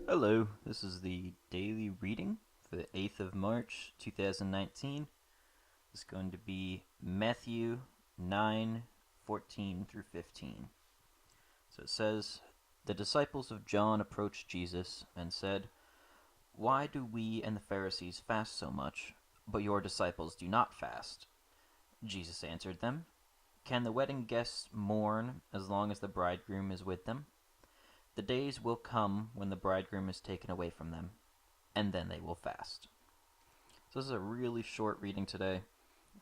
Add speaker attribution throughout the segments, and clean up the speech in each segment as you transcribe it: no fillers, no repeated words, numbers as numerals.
Speaker 1: Hello, this is the daily reading for the 8th of March 2019. It's going to be Matthew 9:14 through 15. So it says, "The disciples of John approached Jesus and said, 'Why do we and the Pharisees fast so much, but your disciples do not fast?' Jesus answered them, 'Can the wedding guests mourn as long as the bridegroom is with them? The days will come when the bridegroom is taken away from them, and then they will fast.'" So this is a really short reading today,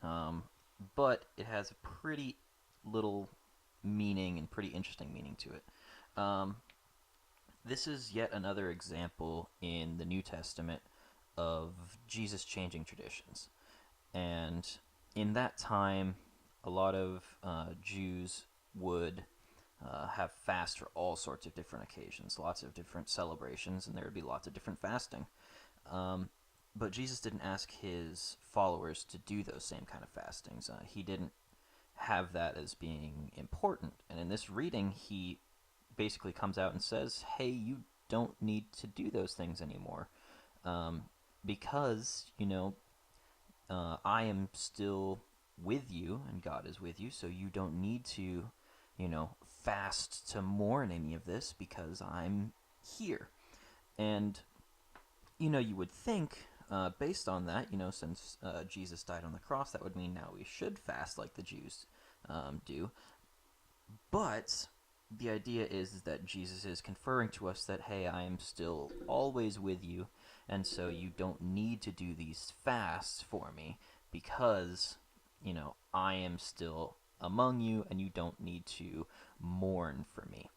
Speaker 1: um, but it has a pretty little meaning and pretty interesting meaning to it. Um, this is yet another example in the New Testament of Jesus changing traditions. And in that time, a lot of Jews would have fast for all sorts of different occasions, lots of different celebrations, and there would be lots of different fasting. Um, but Jesus didn't ask his followers to do those same kind of fastings. He didn't have that as being important. And in this reading, he basically comes out and says, hey, you don't need to do those things anymore. Um, because, I am still with you and God is with you, so you don't need to, fast to mourn any of this because I'm here. And, you would think, based on that, since Jesus died on the cross, that would mean now we should fast like the Jews do. But the idea is that Jesus is conferring to us that, hey, I am still always with you, and so you don't need to do these fasts for me because, I am still among you, and you don't need to mourn for me.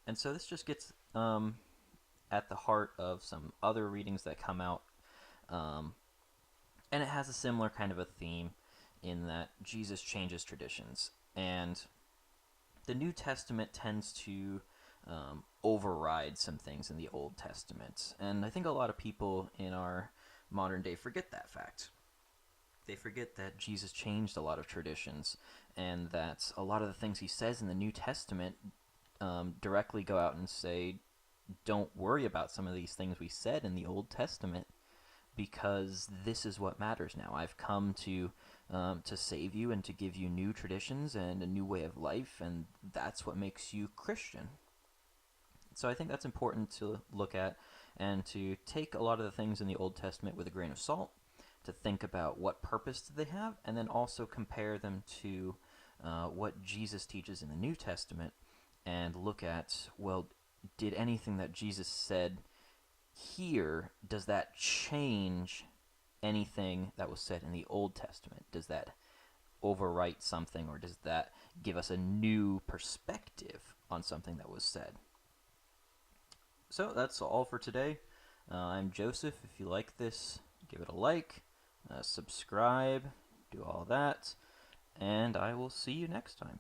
Speaker 1: And so this just gets at the heart of some other readings that come out, um, and it has a similar kind of a theme in that Jesus changes traditions. And the New Testament tends to override some things in the Old Testament. And I think a lot of people in our modern day forget that fact. They forget that Jesus changed a lot of traditions, and that a lot of the things he says in the New Testament directly go out and say, don't worry about some of these things we said in the Old Testament, because this is what matters now. I've come to save you and to give you new traditions and a new way of life, and that's what makes you Christian. So I think that's important to look at and to take a lot of the things in the Old Testament with a grain of salt, to think about what purpose do they have, and then also compare them to what Jesus teaches in the New Testament, and look at, well, did anything that Jesus said here, does that change anything that was said in the Old Testament? Does that overwrite something, or does that give us a new perspective on something that was said? So that's all for today. I'm Joseph. If you like this, give it a like, subscribe, do all that, and I will see you next time.